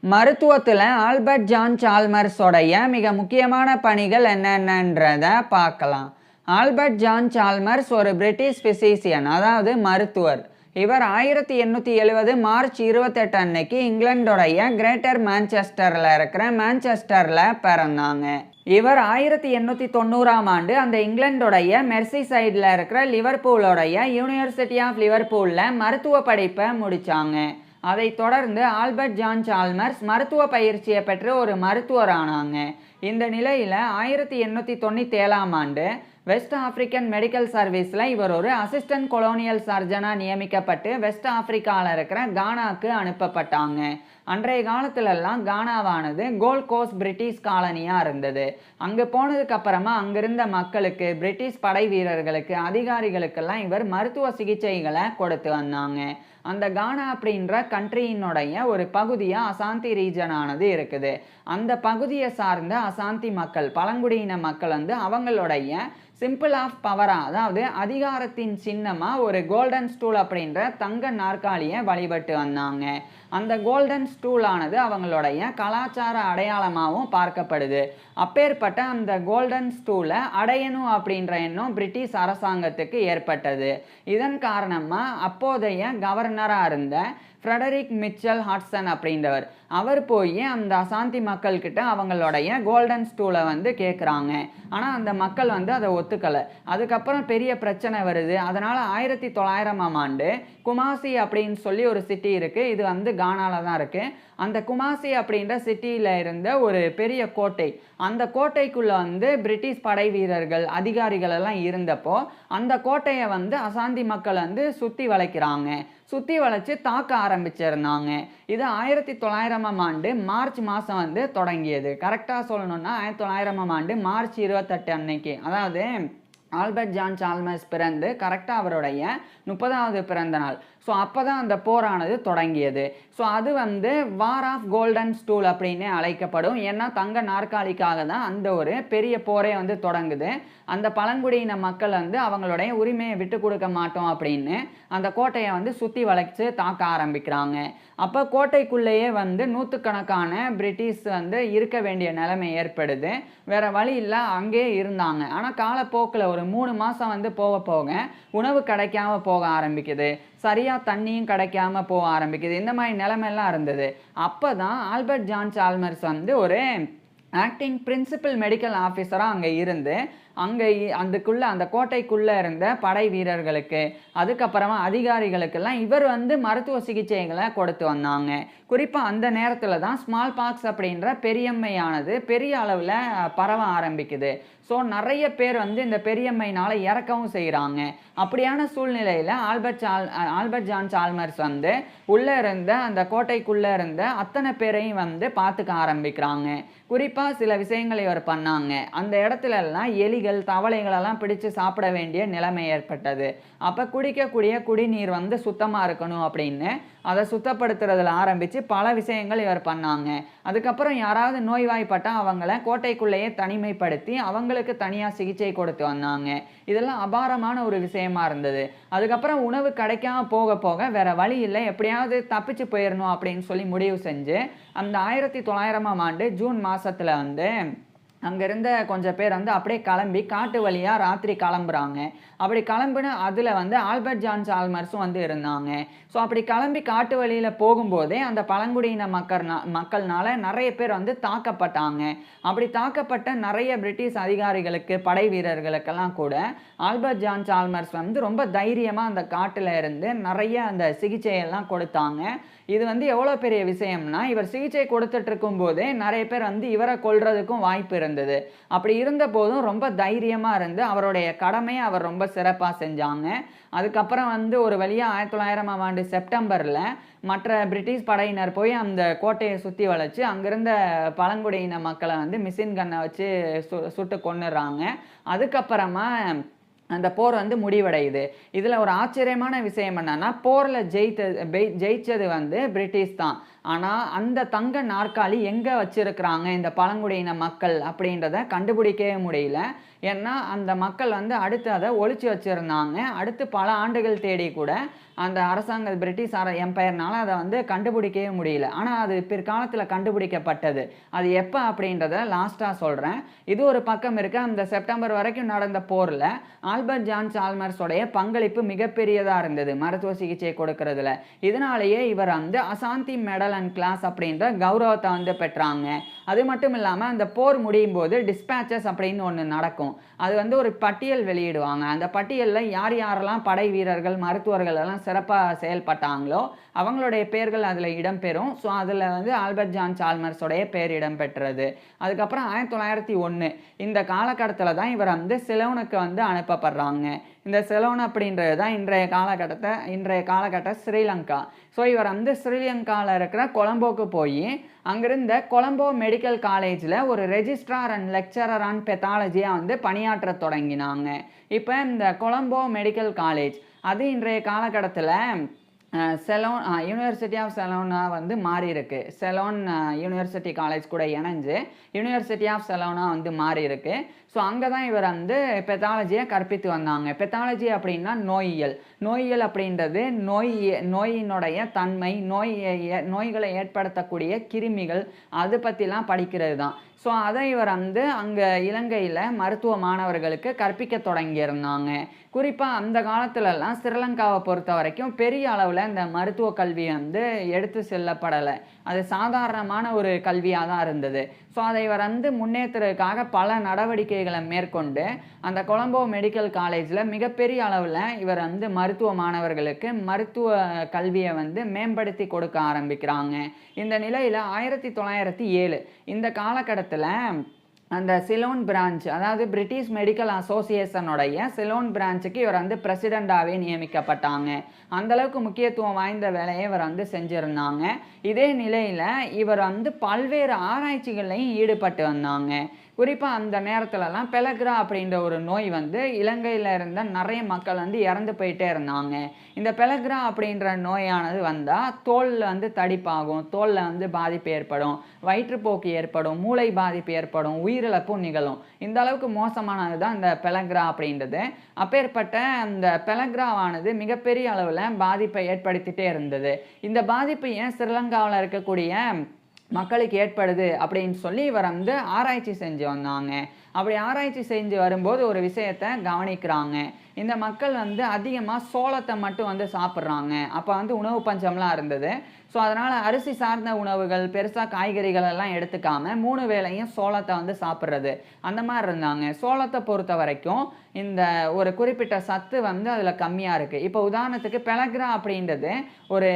மருத்துவத்தில் Albert John சால்மர்ஸோடைய மிக முக்கியமான பணிகள் என்னென்னன்றத பார்க்கலாம். ஆல்பர்ட் ஜான் சால்மர்ஸ் ஒரு பிரிட்டிஷ் பிசிசியன், அதாவது மருத்துவர். இவர் 1870 மார்ச் 28 அன்னைக்கு இங்கிலாந்துடைய கிரேட்டர் மான்செஸ்டரில் இருக்கிற மான்செஸ்டரில் பிறந்தாங்க. இவர் 1890ஆம் ஆண்டு அந்த இங்கிலாந்துடைய மெர்சி சைடில் இருக்கிற லிவர்பூலோடைய யூனிவர்சிட்டி ஆஃப் லிவர்பூலில் மருத்துவ படிப்பை முடித்தாங்க. அதைத் தொடர்ந்து ஆல்பர்ட் ஜான் சால்மர்ஸ் மருத்துவ பயிற்சியை பெற்று ஒரு மருத்துவர் ஆனாங்க. இந்த நிலையில் 1897ஆம் ஆண்டு வெஸ்ட் ஆப்பிரிக்கன் மெடிக்கல் சர்வீஸில் இவர் ஒரு அசிஸ்டன்ட் கொலோனியல் சர்ஜனாக நியமிக்கப்பட்டு வெஸ்ட் ஆப்பிரிக்காவில் இருக்கிற கானாவுக்கு அனுப்பப்பட்டாங்க. அன்றைய காலத்திலெல்லாம் கானாவானது கோல்ட் கோஸ்ட் பிரிட்டிஷ் காலனியாக இருந்தது. அங்கே போனதுக்கப்புறமா அங்கிருந்த மக்களுக்கு, பிரிட்டிஷ் படை வீரர்களுக்கு, அதிகாரிகளுக்கெல்லாம் இவர் மருத்துவ சிகிச்சைகளை கொடுத்து வந்தாங்க. அந்த கானா அப்படின்ற கண்ட்ரியினுடைய ஒரு பகுதியாக அசாந்தி ரீஜனானது இருக்குது. அந்த பகுதியை சார்ந்த அசாந்தி மக்கள், பழங்குடியின மக்கள் அவங்களுடைய சிம்பிள் ஆஃப் பவரா, அதாவது அதிகாரத்தின் சின்னமாக ஒரு கோல்டன் ஸ்டூல் அப்படின்ற தங்க நாற்காலியை வழிபட்டு வந்தாங்க. அந்த கோல்டன் ஸ்டூலானது அவங்களுடைய கலாச்சார அடையாளமாகவும் பார்க்கப்படுது. அப்பேற்பட்ட அந்த கோல்டன் ஸ்டூலை அடையணும் அப்படின்ற எண்ணம் பிரிட்டிஷ் அரசாங்கத்துக்கு ஏற்பட்டது. இதன் காரணமாக அப்போதைய கவர்னராக இருந்த ஃப்ரெடரிக் மிச்சல் ஹாட்சன் அப்படின்றவர், அவர் போய் அந்த அசாந்தி மக்கள்கிட்ட அவங்களுடைய கோல்டன் ஸ்டூலை கேட்குறாங்க. ஆனால் அந்த மக்கள் அதை ஒத்துக்கலை. அதுக்கப்புறம் பெரிய பிரச்சனை வருது. அதனால் 1900ஆம் ஆண்டு குமாசி அப்படின்னு சொல்லி ஒரு சிட்டி இருக்குது. இது கானால தான் இருக்குது. அந்த குமாசி அப்படின்ற சிட்டியில் இருந்த ஒரு பெரிய கோட்டை, அந்த கோட்டைக்குள்ளே பிரிட்டிஷ் படை வீரர்கள், அதிகாரிகள் எல்லாம் இருந்தப்போ அந்த கோட்டையை அசாந்தி மக்கள் சுற்றி வளைக்கிறாங்க. சுற்றி வளைச்சு தாக்க ஆரம்பிச்சிருந்தாங்க. இது 1900ஆம் ஆண்டு மார்ச் மாதம் தொடங்கியது. கரெக்டாக சொல்லணும்னா 1900ஆம் ஆண்டு மார்ச் 28 அன்னைக்கு, அதாவது ஆல்பர்ட் ஜான் சால்மர்ஸ் பிறந்து கரெக்டாக அவருடைய 30வது பிறந்த நாள். ஸோ அப்போ தான் அந்த போரானது தொடங்கியது. ஸோ அது வார் ஆஃப் கோல்டன் ஸ்டூல் அப்படின்னு அழைக்கப்படும். ஏன்னா தங்க நாற்காலிக்காக தான் அந்த ஒரு பெரிய போரே தொடங்குது. அந்த பழங்குடியின மக்கள் அவங்களுடைய உரிமையை விட்டு கொடுக்க மாட்டோம் அப்படின்னு அந்த கோட்டையை சுற்றி வளைச்சு தாக்க ஆரம்பிக்கிறாங்க. அப்போ கோட்டைக்குள்ளேயே நூற்றுக்கணக்கான பிரிட்டிஷ் இருக்க வேண்டிய நிலைமை ஏற்படுது. வேறு வழி இல்லை, அங்கேயே இருந்தாங்க. ஆனால் காலப்போக்கில் ஒரு 3 மாதம் போக போக உணவு கிடைக்காம போக ஆரம்பிக்குது, சரியாக தண்ணியும் கிடைக்காம போக ஆரம்பிக்குது. இந்த மாதிரி நிலைமையெல்லாம் இருந்தது. அப்போ தான் ஆல்பர்ட் ஜான் சால்மர்ஸ் ஒரு ஆக்டிங் பிரின்சிபல் மெடிக்கல் ஆஃபீஸராக அங்கே இருந்து அந்த கோட்டைக்குள்ளே இருந்த படை வீரர்களுக்கு, அதுக்கப்புறமா அதிகாரிகளுக்கெல்லாம் இவர் மருத்துவ சிகிச்சைகளை கொடுத்து வந்தாங்க. குறிப்பாக அந்த நேரத்தில் தான் ஸ்மால் பாக்ஸ் அப்படின்ற பெரியம்மையானது பெரிய அளவில் பரவ ஆரம்பிக்குது. ஸோ நிறைய பேர் இந்த பெரியம்மையினால் இறக்கவும் செய்கிறாங்க. அப்படியான சூழ்நிலையில் ஆல்பர்ட் ஜான் சால்மர்ஸ் உள்ளே இருந்த அந்த கோட்டைக்குள்ளே இருந்த அத்தனை பேரையும் பார்த்துக்க ஆரம்பிக்கிறாங்க. குறிப்பாக சில விஷயங்களை இவர் பண்ணாங்க. அந்த இடத்துலலாம் எலிகள், தவளைகளெல்லாம் பிடிச்சு சாப்பிட வேண்டிய நிலைமை ஏற்பட்டது. அப்போ குடிக்கக்கூடிய குடிநீர் சுத்தமாக இருக்கணும் அப்படின்னு அதை சுத்தப்படுத்துறதுல ஆரம்பித்து பல விஷயங்கள் இவர் பண்ணாங்க. அதுக்கப்புறம் யாராவது நோய்வாய்ப்பட்டால் அவங்கள கோட்டைக்குள்ளேயே தனிமைப்படுத்தி அவங்களுக்கு தனியாக சிகிச்சை கொடுத்து வந்தாங்க. இதெல்லாம் அபாரமான ஒரு விஷயமா இருந்தது. அதுக்கப்புறம் உணவு கிடைக்காம போக போக வேற வழி இல்லை, எப்படியாவது தப்பிச்சு போயிடணும் அப்படின்னு சொல்லி முடிவு செஞ்சு அந்த 1900ஆம் ஆண்டு ஜூன் மாதத்தில் அங்கேருந்த கொஞ்சம் பேர் அப்படியே கிளம்பி காட்டு வழியாக ராத்திரி கிளம்புறாங்க. அப்படி கிளம்புன அதில் ஆல்பர்ட் ஜான் சால்மர்ஸும் இருந்தாங்க. ஸோ அப்படி கிளம்பி காட்டு வழியில் போகும்போதே அந்த பழங்குடியின மக்கள்னால நிறைய பேர் தாக்கப்பட்டாங்க. அப்படி தாக்கப்பட்ட நிறைய பிரிட்டிஷ் அதிகாரிகளுக்கு, படை வீரர்களுக்கெல்லாம் கூட ஆல்பர்ட் ஜான் சால்மர்ஸ் ரொம்ப தைரியமாக அந்த காட்டில் இருந்து நிறைய அந்த சிகிச்சையெல்லாம் கொடுத்தாங்க. இது எவ்வளோ பெரிய விஷயம்னா, இவர் சிகிச்சை கொடுத்துட்டு இருக்கும் போதே நிறைய பேர் இவரை கொல்றதுக்கும் வாய்ப்பு இருந்தது. அப்படி இருந்த போதும் ரொம்ப தைரியமாக இருந்து அவருடைய கடமையை அவர் ரொம்ப சிறப்பாக செஞ்சாங்க. அதுக்கப்புறம் ஒரு வழியாக 1900ஆம் ஆண்டு செப்டம்பரில் மற்ற பிரிட்டிஷ் படையினர் போய் அந்த கோட்டையை சுற்றி வளைச்சு அங்கிருந்த பழங்குடியின மக்களை மிஷின் கன்னை வச்சு சுட்டு கொன்னுடுறாங்க. அதுக்கப்புறமா அந்த போர் வந்து முடிவடையுது. இதில் ஒரு ஆச்சரியமான விஷயம் என்னன்னா, போரில் ஜெயிச்சது வந்து பிரிட்டிஷ் தான். ஆனால் அந்த தங்க நாற்காலி எங்கே வச்சிருக்கிறாங்க இந்த பழங்குடியின மக்கள் அப்படின்றத கண்டுபிடிக்கவே முடியல. ஏன்னா அந்த மக்கள் வந்து அடுத்து அதை ஒளிச்சு வச்சுருந்தாங்க. அடுத்து பல ஆண்டுகள் தேடி கூட அந்த அரசாங்க பிரிட்டிஷ் எம்பையர்னால அதை வந்து கண்டுபிடிக்கவே முடியல. ஆனால் அது பிற்காலத்தில் கண்டுபிடிக்கப்பட்டது. அது எப்போ அப்படின்றத லாஸ்ட்டாக சொல்கிறேன். இது ஒரு பக்கம் இருக்க. அந்த செப்டம்பர் வரைக்கும் நடந்த போரில் ஆல்பர்ட் ஜான் சால்மர்ஸோடைய பங்களிப்பு மிகப்பெரியதாக இருந்தது மருத்துவ சிகிச்சை கொடுக்கறதுல. இதனாலேயே இவர் வந்து அசாந்தி மெடல் அண்ட் கிளாஸ் அப்படின்ற கௌரவத்தை வந்து பெற்றாங்க. அது மட்டும் இல்லாமல் அந்த போர் முடியும் போது டிஸ்பேச்சஸ் அப்படின்னு ஒன்று நடக்கும். அது வந்து ஒரு பட்டியல் வெளியிடுவாங்க. அந்த பட்டியலில் யார் யாரெல்லாம் படை வீரர்கள் மருத்துவர்கள் எல்லாம் சிறப்பாக செயல்பட்டாங்களோ அவங்களுடைய பேர்கள் அதில் இடம்பெறும். ஸோ அதில் வந்து ஆல்பர்ட் ஜான் சால்மர்ஸோடைய பேர் இடம்பெற்றது. அதுக்கப்புறம் 1901 இந்த காலகட்டத்தில் தான் இவர் வந்து சிலோனுக்கு வந்து அனுப்பப்படுறாங்க. இந்த சிலோன் அப்படின்றது தான் இன்றைய காலகட்ட ஸ்ரீலங்கா. ஸோ இவர் வந்து ஸ்ரீலங்காவில் இருக்கிற கொலம்போக்கு போய் அங்கிருந்த கொலம்போ மெடிக்கல் காலேஜில் ஒரு ரெஜிஸ்ட்ரார் அண்ட் லெக்சரர் ஆன் பெத்தாலஜியாக வந்து பணியாற்ற தொடங்கினாங்க. இப்போ இந்த கொலம்போ மெடிக்கல் காலேஜ் அது இன்றைய காலகட்டத்தில் யூனிவர்சிட்டி ஆஃப் செலோனா வந்து மாறி இருக்கு. செலோன் யூனிவர்சிட்டி காலேஜ் கூட இணைஞ்சு யூனிவர்சிட்டி ஆஃப் செலோனா வந்து மாறி இருக்கு. ஸோ அங்கே தான் இவர் வந்து பெத்தாலஜியை கற்பித்து வந்தாங்க. பெத்தாலஜி அப்படின்னா நோயியல் அப்படின்றது நோயினுடைய தன்மை, நோய்களை ஏற்படுத்தக்கூடிய கிருமிகள் அது பற்றிலாம் படிக்கிறது தான். ஸோ அதை இவர் வந்து அங்கே இலங்கையில் மருத்துவ மாணவர்களுக்கு கற்பிக்க தொடங்கியிருந்தாங்க. குறிப்பாக அந்த காலத்துலலாம் ஸ்ரீலங்காவை பொறுத்த வரைக்கும் பெரிய அளவில் இந்த மருத்துவ கல்வி வந்து எடுத்து செல்லப்படலை. அது சாதாரணமான ஒரு கல்வியாக தான் இருந்தது. ஸோ அதை இவர் வந்து முன்னேற்றத்துக்காக பல நடவடிக்கைகளை மேற்கொண்டு அந்த கொலம்போ மெடிக்கல் காலேஜில் மிகப்பெரிய அளவில் இவர் வந்து மருத்துவ மாணவர்களுக்கு மருத்துவ கல்வியை வந்து மேம்படுத்தி கொடுக்க ஆரம்பிக்கிறாங்க. இந்த நிலையில் 1907 இந்த காலகட்டத்தில் அந்த சிலோன் பிரான்ச், அதாவது பிரிட்டிஷ் மெடிக்கல் அசோசியேஷனுடைய சிலோன் பிரான்ச்சுக்கு இவர் வந்து பிரசிடெண்டாகவே நியமிக்கப்பட்டாங்க. அந்தளவுக்கு முக்கியத்துவம் வாய்ந்த வேலையை இவர் வந்து செஞ்சுருந்தாங்க. இதே நிலையில் இவர் வந்து பல்வேறு ஆராய்ச்சிகளையும் ஈடுபட்டு வந்தாங்க. குறிப்பாக அந்த நேரத்துலலாம் பெலக்ரா அப்படின்ற ஒரு நோய் வந்து இலங்கையில் இருந்த நிறைய மக்கள் வந்து இறந்து போயிட்டே இருந்தாங்க. இந்த பெலக்ரா அப்படின்ற நோயானது வந்தால் தோலில் வந்து தடிப்பாகும், தோலில் வந்து பாதிப்பு ஏற்படும், வயிற்றுப்போக்கு ஏற்படும், மூளை பாதிப்பு ஏற்படும், உயிரிழப்பும் நிகழும். இந்த அளவுக்கு மோசமானது தான் இந்த பெலக்ரா அப்படின்றது. அப்பேற்பட்ட அந்த பெலக்ராவானது மிகப்பெரிய அளவில் பாதிப்பை ஏற்படுத்திகிட்டே இருந்தது. இந்த பாதிப்பு ஏன் ஸ்ரீலங்காவில் இருக்கக்கூடிய மக்களுக்கு ஏற்படுது அப்படின்னு சொல்லி இவர் வந்து ஆராய்ச்சி செஞ்சு வந்தாங்க. அப்படி ஆராய்ச்சி செஞ்சு வரும்போது ஒரு விஷயத்தை கவனிக்கிறாங்க. இந்த மக்கள் வந்து அதிகமாக சோளத்தை மட்டும் வந்து சாப்பிட்றாங்க. அப்போ வந்து உணவு பஞ்சம்லாம் இருந்தது. ஸோ அதனால் அரிசி சார்ந்த உணவுகள் பெருசாக காய்கறிகள் எல்லாம் எடுத்துக்காம 3 வேளையும் சோளத்தை வந்து சாப்பிட்றது அந்த மாதிரி இருந்தாங்க. சோளத்தை பொறுத்த வரைக்கும் இந்த ஒரு குறிப்பிட்ட சத்து வந்து அதில் கம்மியாக இருக்குது. இப்போ உதாரணத்துக்கு பெலக்ரா அப்படின்றது ஒரு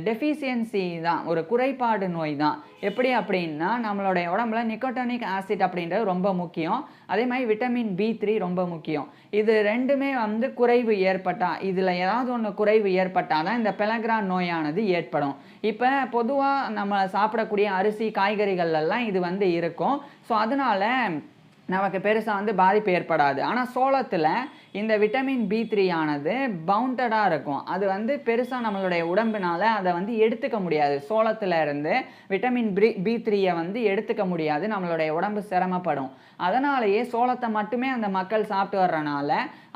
டெஃபிஷியன்சி தான், ஒரு குறைபாடு நோய் தான். எப்படி அப்படின்னா நம்மளுடைய உடம்புல நிக்கோட்டினிக் ஆசிட் அப்படின்றது ரொம்ப முக்கியம். அதே மாதிரி விட்டமின் B3 ரொம்ப முக்கியம். இது ரெண்டுமே வந்து குறைவு ஏற்பட்டால், இதில் ஏதாவது ஒன்று குறைவு ஏற்பட்டால் தான் இந்த பெலக்ரா நோயானது ஏற்படும். இப்போ பொதுவாக நம்ம சாப்பிடக்கூடிய அரிசி காய்கறிகள்லாம் இது வந்து இருக்கும். ஸோ அதனால் நமக்கு பெருசாக வந்து பாதிப்பு ஏற்படாது. ஆனால் சோளத்தில் இந்த விட்டமின் B3 ஆனது பவுண்டடாக இருக்கும். அது வந்து பெருசாக நம்மளுடைய உடம்புனால அதை வந்து எடுத்துக்க முடியாது. சோளத்தில் இருந்து விட்டமின் B3யை வந்து எடுத்துக்க முடியாது, நம்மளுடைய உடம்பு சிரமப்படும். அதனாலேயே சோளத்தை மட்டுமே அந்த மக்கள் சாப்பிட்டு வர்றனால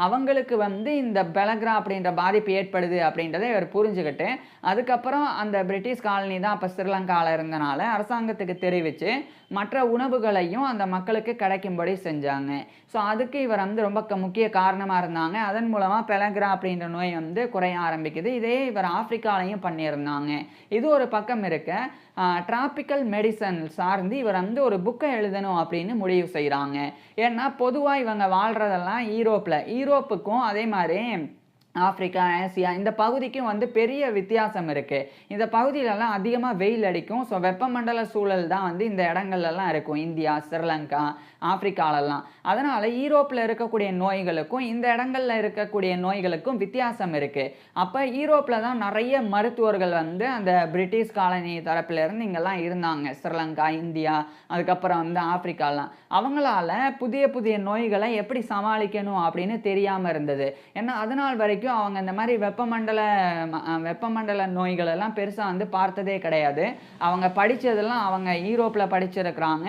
அவங்களுக்கு வந்து இந்த பெலக்ரா அப்படின்ற பாதிப்பு ஏற்படுது அப்படின்றத இவர் புரிஞ்சுக்கிட்டு அதுக்கப்புறம் அந்த பிரிட்டிஷ் காலனி தான் அப்போ ஸ்ரீலங்காவில் இருந்தனால அரசாங்கத்துக்கு தெரிவித்து மற்ற உணவுகளையும் அந்த மக்களுக்கு கிடைக்கும்படி செஞ்சாங்க. ஸோ அதுக்கு இவர் வந்து ரொம்ப முக்கிய காரணமாக இருந்தாங்க. அதன் மூலமாக பெலக்ரா அப்படின்ற நோய் வந்து குறைய ஆரம்பிக்குது. இதே இவர் ஆப்பிரிக்காலையும் பண்ணியிருந்தாங்க. இது ஒரு பக்கம் இருக்க, டிராபிக்கல் மெடிசன் சார்ந்து இவர் வந்து ஒரு புக்கை எழுதணும் அப்படின்னு முடிவு செய்கிறாங்க. ஏன்னா பொதுவாக இவங்க வாழ்கிறதெல்லாம் ஈரோப்புக்கும் அதே மாதிரி ஆப்பிரிக்கா, ஆசியா இந்த பகுதிக்கும் வந்து பெரிய வித்தியாசம் இருக்கு. இந்த பகுதியிலலாம் அதிகமா வெயில் அடிக்கும். ஸோ வெப்பமண்டல சூழல் தான் வந்து இந்த இடங்கள்லலாம் இருக்கும். இந்தியா, ஸ்ரீலங்கா, ஆப்பிரிக்காலலாம். அதனால ஈரோப்ல இருக்கக்கூடிய நோய்களுக்கும், இந்த இடங்கள்ல இருக்கக்கூடிய நோய்களுக்கும் வித்தியாசம் இருக்கு. அப்ப ஈரோப்ல தான் நெறைய மருத்துவர்கள் வந்து அந்த பிரிட்டிஷ் காலனி தரப்பிலருந்து இங்கலாம் இருந்தாங்க. ஸ்ரீலங்கா, இந்தியா, அதுக்கப்புறம் வந்து ஆப்பிரிக்காலாம். அவங்களால புதிய புதிய நோய்கள எப்படி சமாளிக்கணும் அப்படின்னு தெரியாம இருந்தது. ஏன்னா, அதுநாள் வரைக்கும் அவங்க இந்த மாரி வெப்பமண்டல நோய்கள் எல்லாம் பெருசா வந்து பார்த்ததே கிடையாது. அவங்க படிச்சதெல்லாம் அவங்க ஈரோப்ல படிச்சிருக்கிறாங்க.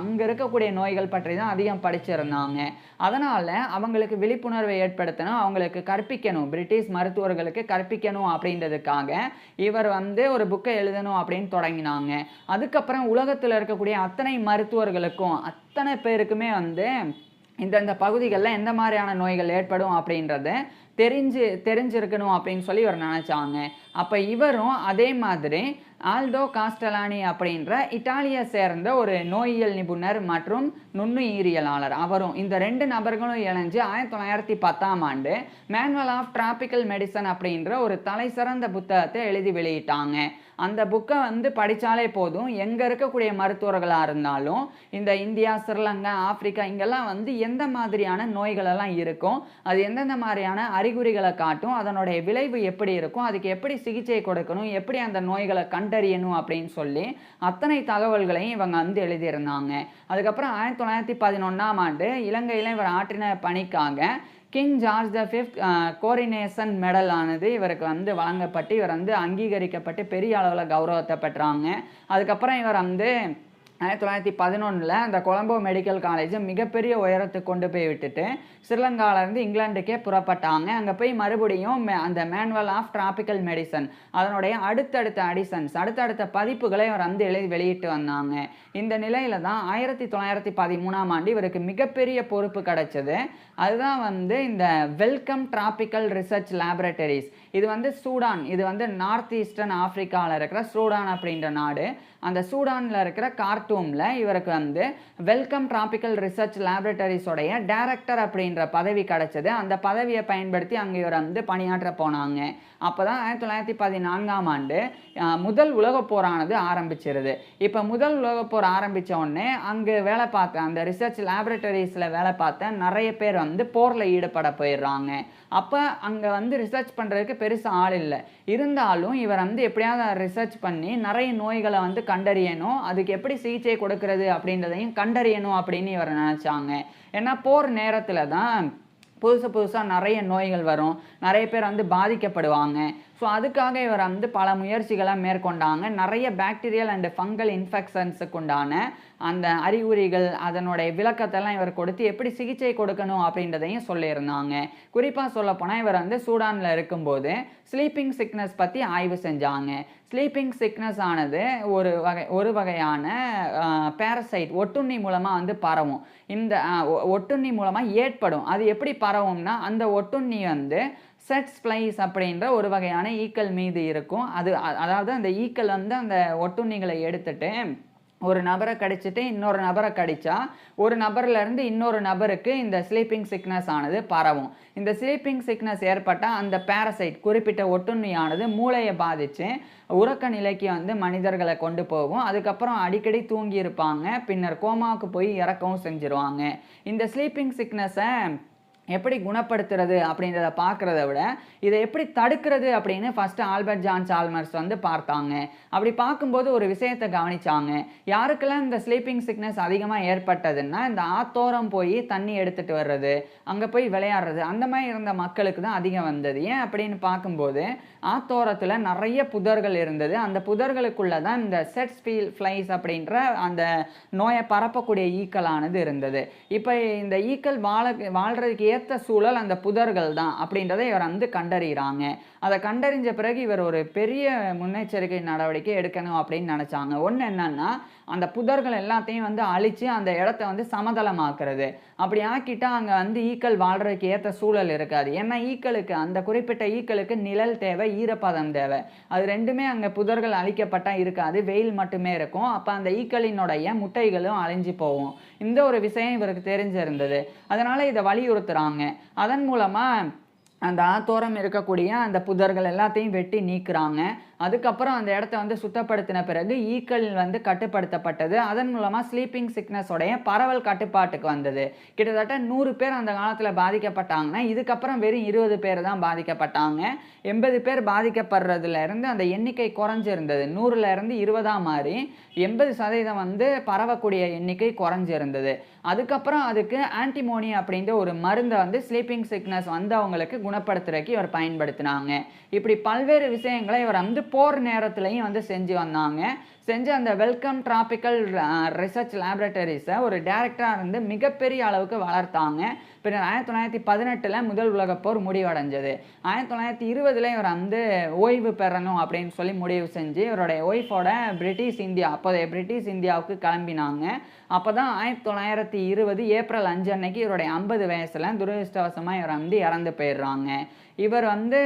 அங்க இருக்கக்கூடிய நோய்கள் பற்றி தான் அதிகம் படிச்சிருந்தாங்க. அதனால அவங்களுக்கு விழிப்புணர்வை ஏற்படுத்தணும், அவங்களுக்கு கற்பிக்கணும். பிரிட்டிஷ் மருத்துவர்களுக்கு கற்பிக்கணும் அப்படின்றதுக்காக, இவர் வந்து ஒரு புக்க எழுதணும் அப்படின்னு தொடங்கினாங்க. அதுக்கப்புறம் உலகத்துல இருக்கக்கூடிய அத்தனை மருத்துவர்களுக்கும், அத்தனை பேருக்குமே வந்து இந்தந்த பகுதிகள்ல எந்த மாரியான நோய்கள் ஏற்படும் அப்படின்றத தெரிஞ்சிருக்கணும் அப்படின்னு சொல்லி இவர் நெனச்சாங்க. அப்ப இவரும் அதே மாதிரி ஆல்டோ காஸ்டலானி அப்படின்ற இட்டாலிய சேர்ந்த ஒரு நோயியல் நிபுணர் மற்றும் நுண்ணுயிரியலாளர். அவரும் இந்த 2 நபர்களும் இணைஞ்சு 1910ஆம் ஆண்டு மேனுவல் ஆஃப் டிராபிக்கல் மெடிசன் அப்படின்ற ஒரு தலைசிறந்த புத்தகத்தை எழுதி வெளியிட்டாங்க. அந்த புக்க வந்து படிச்சாலே போதும், எங்க இருக்கக்கூடிய மருத்துவர்களா இருந்தாலும், இந்த இந்தியா, ஸ்ரீலங்கா, ஆப்பிரிக்கா இங்கெல்லாம் வந்து எந்த மாதிரியான நோய்கள் எல்லாம் இருக்கும், அது எந்தெந்த மாரியான அறிகுறிகள காட்டும், அதனுடைய விளைவு எப்படி இருக்கும், அதுக்கு எப்படி சிகிச்சை கொடுக்கணும், எப்படி அந்த நோய்கள கண்டறியணும் அப்படின்னு சொல்லி அத்தனை தகவல்களையும் இவங்க வந்து எழுதியிருந்தாங்க. அதுக்கப்புறம் 1911ஆம் ஆண்டு இலங்கையில இவர் ஆற்றின பணிக்காக king George the 5th coronation medal ஆனது இவருக்கு வந்து வழங்கப்பட்டு, இவர் வந்து அங்கீகரிக்கப்பட்டு பெரிய அளவுல கௌரவத்த பெற்றாங்க. அதுக்கப்புறம் இவர் வந்து 1911ல அந்த கொலம்போ மெடிக்கல் காலேஜ மிகப்பெரிய உயரத்துக்கு கொண்டு போய் விட்டுட்டு, ஸ்ரீலங்காவிலேருந்து இங்கிலாந்துக்கே புறப்பட்டாங்க. அங்க போய் மறுபடியும் அந்த மேனுவல் ஆஃப் டிராபிக்கல் மெடிசன் அதனுடைய அடுத்தடுத்த அடிஷன்ஸ், அடுத்தடுத்த பதிப்புகளை இவர் வந்து எழுதி வெளியிட்டு வந்தாங்க. இந்த நிலையில தான் 1913ஆம் ஆண்டு இவருக்கு மிகப்பெரிய பொறுப்பு கிடைச்சது. அதுதான் வந்து இந்த வெல்கம் டிராபிக்கல் ரிசர்ச் லேபரேட்டரிஸ். இது வந்து சூடான், இது வந்து நார்த் ஈஸ்டர்ன் ஆப்பிரிக்கால இருக்கிற சூடான் அப்படின்ற நாடு. அந்த சூடான்ல இருக்கிற கார்ட்டூம்ல இவருக்கு வந்து வெல்கம் டிராபிக்கல் ரிசர்ச் லேபரேட்டரிஸ் உடைய டைரக்டர் அப்படின்ற பதவி கிடைச்சது. அந்த பதவியை பயன்படுத்தி அங்க இவர் வந்து பணியாற்ற போனாங்க. அப்பதான் 1914ஆம் ஆண்டு முதல் உலகப் போரானது ஆரம்பிச்சிருது. இப்ப முதல் உலகப் போர் ஆரம்பிச்ச உடனே அங்கு வேலை பார்த்த அந்த ரிசர்ச் லேபரேட்டரிஸ்ல வேலை பார்த்த நிறைய பேர் வந்து போர்ல ஈடுபட போயிடுறாங்க. அப்ப அங்க வந்து ரிசர்ச் பண்றதுக்கு பெருசா ஆள் இல்ல. இருந்தாலும் இவர் வந்து எப்படியாவது ரிசர்ச் பண்ணி நிறைய நோய்களை வந்து கண்டறியணும், அதுக்கு எப்படி சிகிச்சை கொடுக்கிறது அப்படின்றதையும் கண்டறியணும் அப்படின்னு இவர் நினைச்சாங்க. ஏன்னா போர் நேரத்துல தான் புதுசா நிறைய நோய்கள் வரும், நிறைய பேர் வந்து பாதிக்கப்படுவாங்க. ஸோ அதுக்காக இவர் வந்து பல முயற்சிகளை மேற்கொண்டாங்க. நிறைய பாக்டீரியல் அண்ட் ஃபங்கல் இன்ஃபெக்ஷன்ஸுக்கு உண்டான அந்த அறிகுறிகள், அதனுடைய விளக்கத்தெல்லாம் இவர் கொடுத்து எப்படி சிகிச்சை கொடுக்கணும் அப்படின்றதையும் சொல்லியிருந்தாங்க. குறிப்பாக சொல்லப்போனால் இவர் வந்து சூடானில் இருக்கும்போது ஸ்லீப்பிங் சிக்னஸ் பற்றி ஆய்வு செஞ்சாங்க. ஸ்லீப்பிங் சிக்னஸ் ஆனது ஒரு வகையான பேரசைட், ஒட்டுண்ணி மூலமாக வந்து பரவும். இந்த ஒட்டுண்ணி மூலமாக ஏற்படும். அது எப்படி பரவும்னா, அந்த ஒட்டுண்ணி வந்து செட்ஸ் ஃப்ளைஸ் அப்படின்ற ஒரு வகையான ஈக்கள் மீது இருக்கும். அதாவது அந்த ஈக்கள் வந்து அந்த ஒட்டுண்ணிகளை எடுத்துட்டு ஒரு நபரை கடிச்சிட்டு இன்னொரு நபரை கடிச்சா, ஒரு நபர்லேருந்து இன்னொரு நபருக்கு இந்த ஸ்லீப்பிங் சிக்னஸ் ஆனது பரவும். இந்த ஸ்லீப்பிங் சிக்னஸ் ஏற்பட்டால் அந்த பேரசைட், குறிப்பிட்ட ஒட்டுண்ணியானது மூளையை பாதித்து உறக்க நிலைக்கு வந்து மனிதர்களை கொண்டு போகும். அதுக்கப்புறம் அடிக்கடி தூங்கி இருப்பாங்க, பின்னர் கோமாவுக்கு போய் இறக்கவும் செஞ்சிருவாங்க. இந்த ஸ்லீப்பிங் சிக்னஸை எப்படி குணப்படுத்துறது அப்படின்றத பார்க்குறத விட, இதை எப்படி தடுக்கிறது அப்படின்னு ஃபர்ஸ்ட் ஆல்பர்ட் ஜான் சால்மர்ஸ் வந்து பார்த்தாங்க. அப்படி பார்க்கும்போது ஒரு விஷயத்தை கவனிச்சாங்க. யாருக்கெல்லாம் இந்த ஸ்லீப்பிங் சிக்னஸ் அதிகமாக ஏற்பட்டதுன்னா, இந்த ஆத்தோரம் போய் தண்ணி எடுத்துட்டு வர்றது, அங்கே போய் விளையாடுறது, அந்த மாதிரி இருந்த மக்களுக்கு தான் அதிகம் வந்தது. ஏன் அப்படின்னு பார்க்கும்போது, ஆத்தோரத்தில் நிறைய புதர்கள் இருந்தது. அந்த புதர்களுக்குள்ள தான் இந்த செட்ஸ் ஃப்ளைஸ் அப்படின்ற அந்த நோயை பரப்பக்கூடிய ஈக்களானது இருந்தது. இப்போ இந்த ஈக்கள் வாழ்றதுக்கு ஏற்ற சூழல் அந்த புதர்கள் தான் அப்படின்றத இவர் வந்து கண்டறிகிறாங்க. அதை கண்டறிஞ்ச பிறகு இவர் ஒரு பெரிய முன்னெச்சரிக்கை நடவடிக்கை எடுக்கணும் அப்படின்னு நினைச்சாங்க. ஒன்று என்னன்னா, அந்த புதர்கள் எல்லாத்தையும் வந்து அழிச்சு அந்த இடத்த வந்து சமதளமாக்குறது. அப்படி ஆக்கிட்டா அங்கே வந்து ஈக்கள் வாழ்றதுக்கு ஏற்ற சூழல் இருக்காது. ஏன்னா ஈக்களுக்கு, அந்த குறிப்பிட்ட ஈக்களுக்கு நிழல் தேவை, ஈரப்பதம் தேவை. அது ரெண்டுமே அங்கே புதர்கள் அழிக்கப்பட்டா இருக்காது, வெயில் மட்டுமே இருக்கும். அப்போ அந்த ஈக்களினுடைய முட்டைகளும் அழிஞ்சு போகும். இந்த ஒரு விஷயம் இவருக்கு தெரிஞ்சிருந்தது. அதனால இதை வலியுறுத்துறாங்க. அதன் மூலமா அந்த ஆத்தோரம் இருக்கக்கூடிய அந்த புதர்கள் எல்லாத்தையும் வெட்டி நீக்குறாங்க. அதுக்கப்புறம் அந்த இடத்த வந்து சுத்தப்படுத்தின பிறகு ஈக்கள் வந்து கட்டுப்படுத்தப்பட்டது. அதன் மூலமா ஸ்லீப்பிங் சிக்னஸ் உடைய பரவல் கட்டுப்பாட்டுக்கு வந்தது. கிட்டத்தட்ட 100 பேர் அந்த காலத்தில பாதிக்கப்பட்டாங்கன்னா, இதுக்கப்புறம் வெறும் 20 பேர் தான் பாதிக்கப்பட்டாங்க. 80 பேர் பாதிக்கப்படுறதுல இருந்து அந்த எண்ணிக்கை குறைஞ்சிருந்தது. 100ல இருந்து 20ஆ மாறி 80% வந்து பரவக்கூடிய எண்ணிக்கை குறைஞ்சிருந்தது. அதுக்கப்புறம் அதுக்கு ஆன்டிமோனி அப்படின்ற ஒரு மருந்த வந்து ஸ்லீப்பிங் சிக்னஸ் வந்தவங்களுக்கு குணப்படுத்துறதுக்கு இவர் பயன்படுத்தினாங்க. இப்படி பல்வேறு விஷயங்களை இவர் வந்து போர் நேரத்திலையும் வந்து செஞ்சு வந்தாங்க. செஞ்சு அந்த வெல்கம் டிராபிக்கல் ரிசர்ச் லேபரேட்டரிஸை ஒரு டைரக்டராக இருந்து மிகப்பெரிய அளவுக்கு வளர்த்தாங்க. பின்னர் 1918 முதல் உலகப் போர் முடிவடைஞ்சது. 1920 இவர் வந்து ஓய்வு பெறணும் அப்படின்னு சொல்லி முடிவு செஞ்சு இவருடைய ஒய்ஃபோட பிரிட்டிஷ் இந்தியா, அப்போதைய பிரிட்டிஷ் இந்தியாவுக்கு கிளம்பினாங்க. அப்போ தான் 1920 ஏப்ரல் 5 அன்னைக்கு இவருடைய 50 வயசில் துரதிர்ஷ்டவசமாக இவர் வந்து இறந்து போயிடுறாங்க. இவர் வந்து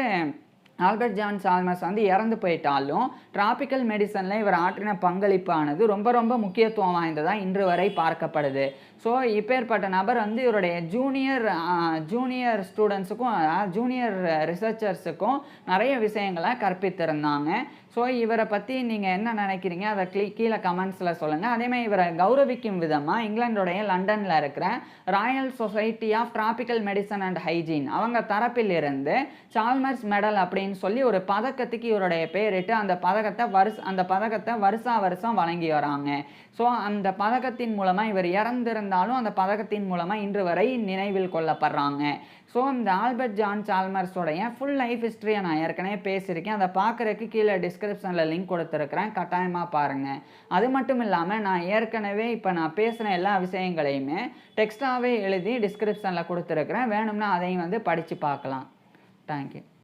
ஆல்பர்ட் ஜான் சால்மர்ஸ் வந்து இறந்து போயிட்டாலும் டிராபிக்கல் மெடிசனில் இவர் ஆற்றின பங்களிப்பானது ரொம்ப ரொம்ப முக்கியத்துவம் வாய்ந்ததாக இன்று வரை பார்க்கப்படுது. ஸோ இப்பேற்பட்ட நபர் வந்து இவருடைய ஜூனியர் ஸ்டூடெண்ட்ஸுக்கும் ஜூனியர் ரிசர்ச்சர்ஸுக்கும் நிறைய விஷயங்களை கற்பித்திருந்தாங்க. ஸோ இவரை பற்றி நீங்கள் என்ன நினைக்கிறீங்க அதை கீழே கமெண்ட்ஸில் சொல்லுங்கள். அதேமாதிரி இவரை கௌரவிக்கும் விதமாக இங்கிலாந்துடைய லண்டனில் இருக்கிற royal society of tropical medicine and hygiene அவங்க தரப்பில் இருந்து சால்மர்ஸ் மெடல் அப்படின்னு சொல்லி ஒரு பதக்கத்துக்கு இவருடைய பேரிட்டு அந்த பதக்கத்தை வருஷம் வழங்கி வராங்க. ஸோ அந்த பதக்கத்தின் மூலமாக இவர் இறந்திருந்தாலும் அந்த பதக்கத்தின் மூலமாக இன்று வரை நினைவில் கொள்ளப்படுறாங்க. ஸோ இந்த ஆல்பர்ட் ஜான் சால்மர்ஸோடைய ஃபுல் லைஃப் ஹிஸ்ட்ரியை நான் ஏற்கனவே பேசியிருக்கேன். அதை பார்க்குறதுக்கு கீழே டிஸ்கிரிப்ஷனில் லிங்க் கொடுத்துருக்குறேன், கட்டாயமாக பாருங்கள். அது மட்டும் இல்லாமல் நான் ஏற்கனவே இப்போ நான் பேசின எல்லா விஷயங்களையுமே டெக்ஸ்டாகவே எழுதி டிஸ்கிரிப்ஷனில் கொடுத்துருக்குறேன். வேணும்னா அதையும் வந்து படித்து பார்க்கலாம். தேங்க்யூ.